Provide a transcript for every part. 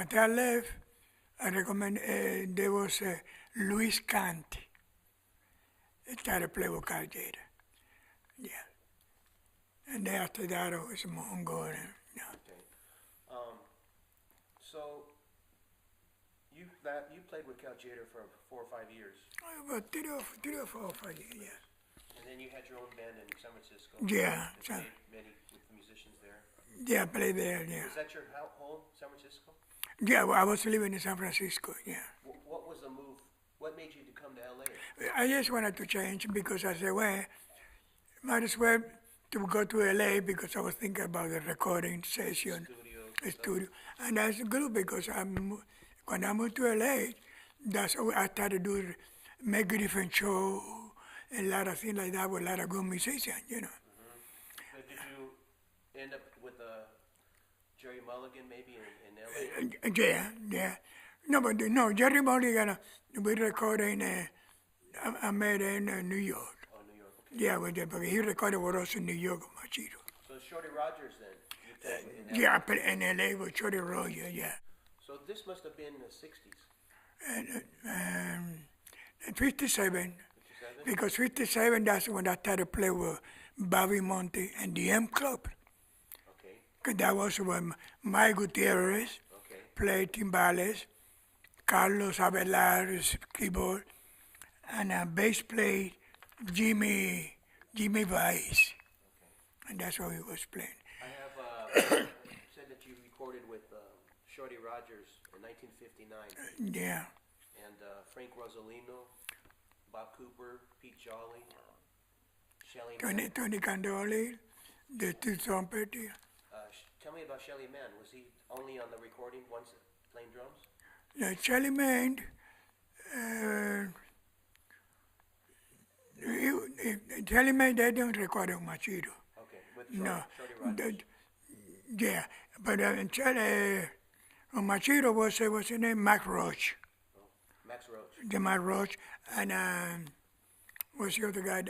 After I left, I recommend there was Luis Canti. He started to play with Tjader. Yeah. And then after that, it was Mongo. And, yeah. Okay. So you played with Tjader for 4 or 5 years. About 3 or 4 or 5 years, yeah. And then you had your own band in San Francisco. Yeah. Played many with the musicians there. Yeah, I played there, yeah. Was that your home, San Francisco? Yeah, well, I was living in San Francisco, yeah. What was the move? What made you to come to LA? I just wanted to change because I said, well, might as well to go to LA because I was thinking about the recording session, studio. And that's good because when I moved to LA, that's how I started to make different shows and a lot of things like that with a lot of good musicians, you know. Mm-hmm. Did you end up with Gerry Mulligan maybe in LA? Yeah. No, Gerry Mulligan, we recorded in, I made in New York. Oh, New York, okay. Yeah, but he recorded with us in New York, Machito. So Shorty Rogers then? You played in LA? Yeah, I played in LA with Shorty Rogers, yeah. So this must have been in the 60s? And 57, because 57, that's when I started to play with Bobby Monte and the M Club. Okay. Because that was when Mike Gutierrez played timbales, Carlos Avelar's keyboard, and bass played Jimmy Vice. And that's what he was playing. I have said that you recorded with Shorty Rogers in 1959. Yeah. And Frank Rosolino, Bob Cooper, Pete Jolly, Shelly Mann. Tony Candoli, the two trumpet. Tell me about Shelly Mann. Was he only on the recording once playing drums? Yeah, Shelly Mann, Shelly Mann, they don't record on Machito. Okay, with Shorty Rogers. Yeah, but on Machito was his name, Max Roach. Oh, Max Roach. The Max Roach, and what's the other guy?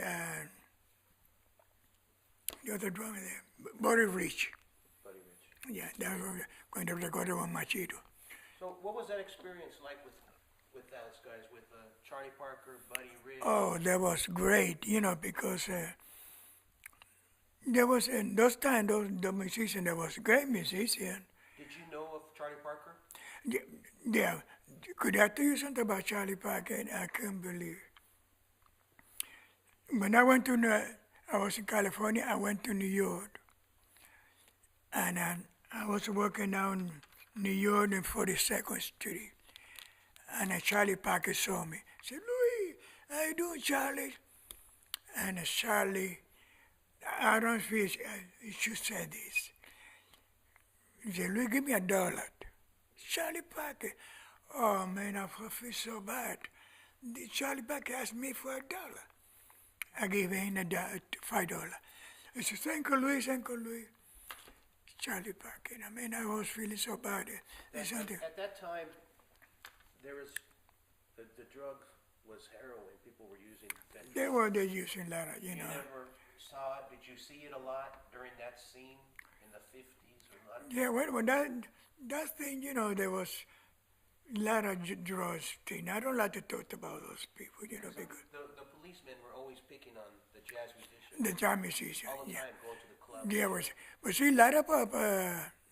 The other drummer there, Buddy Rich. Buddy Rich. Yeah, that was going to record it on Machito. So what was that experience like with those guys, with Charlie Parker, Buddy Rich? Oh, that was great, because there was, in those times, the musician, there was a great musician. Did you know of Charlie Parker? Yeah. Could I tell you something about Charlie Parker? I couldn't believe it. When I was in California, I went to New York. And I was working down New York and 42nd Street. And Charlie Parker saw me. He said, Louis, how you doing, Charlie? And Charlie, I don't feel he should say this. He said, Louis, give me $1. Charlie Parker. Oh, man, I feel so bad. Charlie Parker asked me for $1. I gave him $5. He said, thank you, Louis. Charlie Parker. I mean, I was feeling so bad. At that time, there was the drug was heroin. People were using fentanyl. They using a lot of, You never saw it. Did you see it a lot during that scene in the 50s? Yeah, when that thing, there was a lot of drugs thing. I don't like to talk about those people, because the policemen were always picking on the jazz musicians. The jazz musicians, all the time going to the club. Yeah, but see, a lot of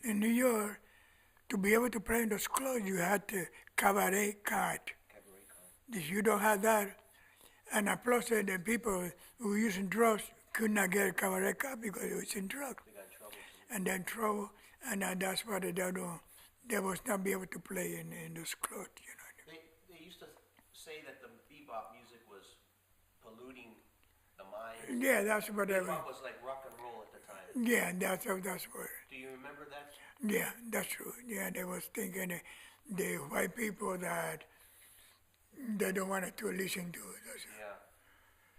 in New York, to be able to play in those clubs, you had the cabaret card. If you don't have that, and plus the people who were using drugs could not get a cabaret card because it was in drugs. They got in trouble. And then trouble, and that's why they was not be able to play in those clubs, They used to say that the bebop music was polluting the mind. Yeah, that's what they were. Bebop was like rock and roll at the time. Yeah, that's what. Do you remember that? Yeah, that's true. Yeah, they was thinking the white people that they don't want to listen to it. Yeah.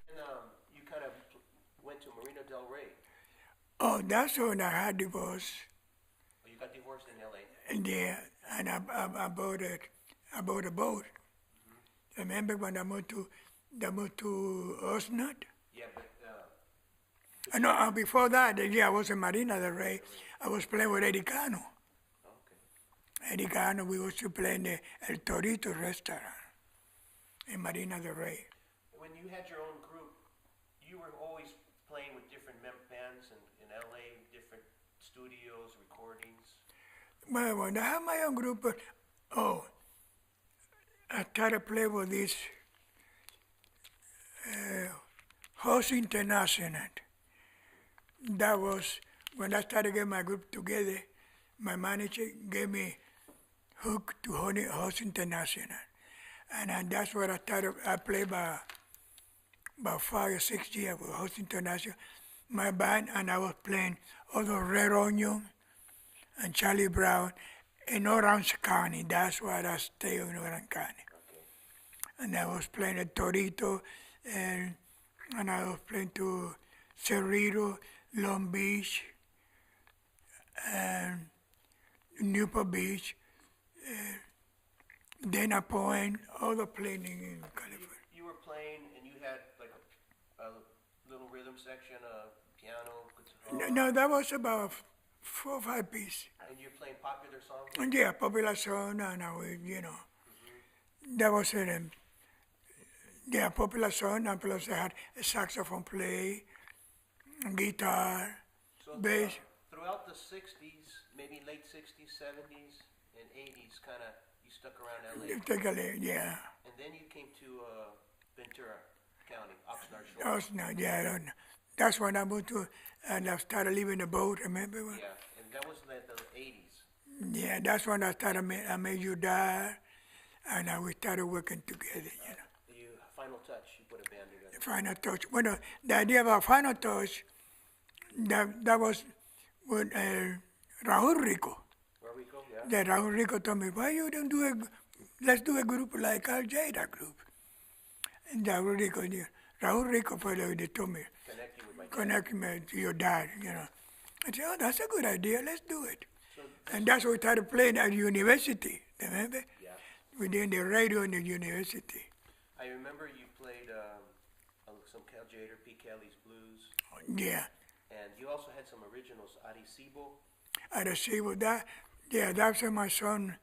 And you kind of went to Marina Del Rey. Oh, that's when I had divorced. Oh, you got divorced in L.A.? And yeah, and I bought a boat. Mm-hmm. Remember when I moved to Osnod? Yeah, but... No, before that, I was in Marina Del Rey. I was playing with Eddie Cano. Okay. Eddie Cano, we used to play in the El Torito restaurant in Marina del Rey. When you had your own group, you were always playing with different bands in LA, different studios, recordings. Well, when I had my own group, I started to play with this House International. That was when I started getting my group together. My manager gave me hook to House International, and that's what I started. I played about 5 or 6 years with House International, my band, and I was playing other Red Onion and Charlie Brown in Orange County. That's why I stayed in Orange County. Okay. And I was playing at Torito, and I was playing to Cerrito, Long Beach, and Newport Beach, Dana Point, all the playing in California. You were playing and you had like a little rhythm section, a piano, guitar. No, that was about 4 or 5 pieces. And you're playing popular songs? And yeah, popular song, and I would, that was it. Yeah, popular song, and plus I had a saxophone play, guitar, So bass. throughout the 60s, maybe late 60s, 70s, and 80s, kind of, you stuck around LA. Take a look, yeah. And then you came to Ventura County, Oxnard Shores. That was not, yeah, I don't know. That's when I moved to, and I started living the boat, remember? Yeah, and that was the 80s. Yeah, that's when I started, I made you die, and we started working together, You Final Touch, you put a band together. Final Touch. Well, the idea about Final Touch, that was with Raúl Rico. Rico, yeah. That Raúl Rico told me, why you don't do let's do a group like our Tjader group. And Raúl Rico finally they told me, Connect you with my dad. connect me to your dad, I said, oh, that's a good idea, let's do it. So, And that's what we started playing at university, remember? yeah. We did the radio in the university. I remember you played some Tjader, P. Kelly's blues, Yeah. and you also had some originals, Arecibo. I received that. Yeah, that's my son,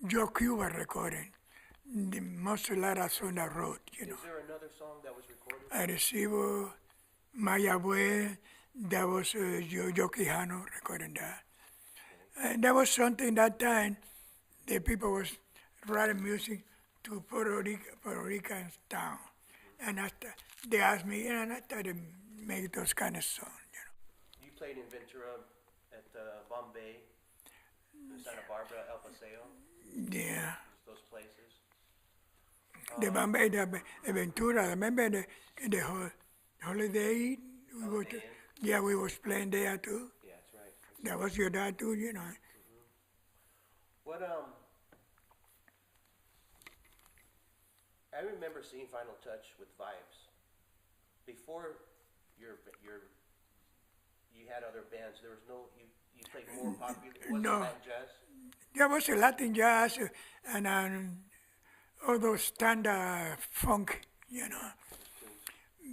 Joe Cuba recording. The most of that son I wrote, Is there another song that was recorded? I received Maya Bue, that was Joe Quijano recording that. And that was something that time the people was writing music to Puerto Rican town. And they asked me, and I started make those kind of songs, You played in Ventura, at Bombay, Santa Barbara, El Paseo, Yeah. those places. The Bombay, the Ventura, remember in the holiday, we go to, yeah, we was playing there too. Yeah, that's right. That was your dad too, What I remember seeing Final Touch with Vibes. Before you had other bands. There was no you played more popular. Was No. it Latin jazz? There was a Latin jazz and all those standard funk,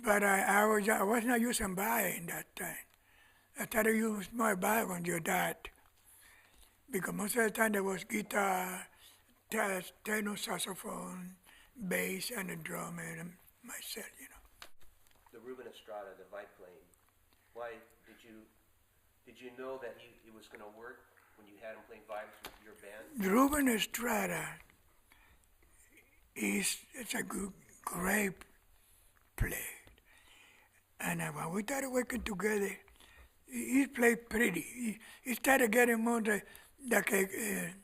But I was not using violin that time. I started using my violin when your dad. Because most of the time there was guitar, tenor saxophone, bass, and a drum, and myself, The Ruben Estrada, the vibe playing. Why did you know that it was going to work when you had him playing vibes with your band? Ruben Estrada it's a great play. And when we started working together, he played pretty. He started getting more like a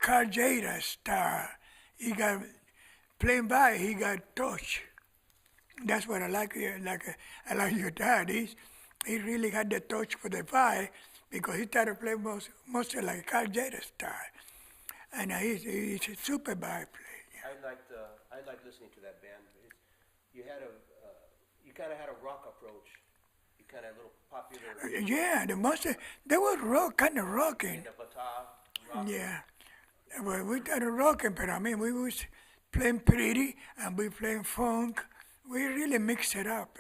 Tjader style. He got playing by. He got touch. That's what I like. I like your dad. He really had the touch for the vibe because he started playing mostly like Tjader style, and he's a super vibe player. I liked listening to that band. You kind of had a rock approach. You kind of a little popular. Yeah, they were kind of rocking. The bata, rock. Yeah, well, we started rocking, but we was playing pretty and we playing funk. We really mixed it up,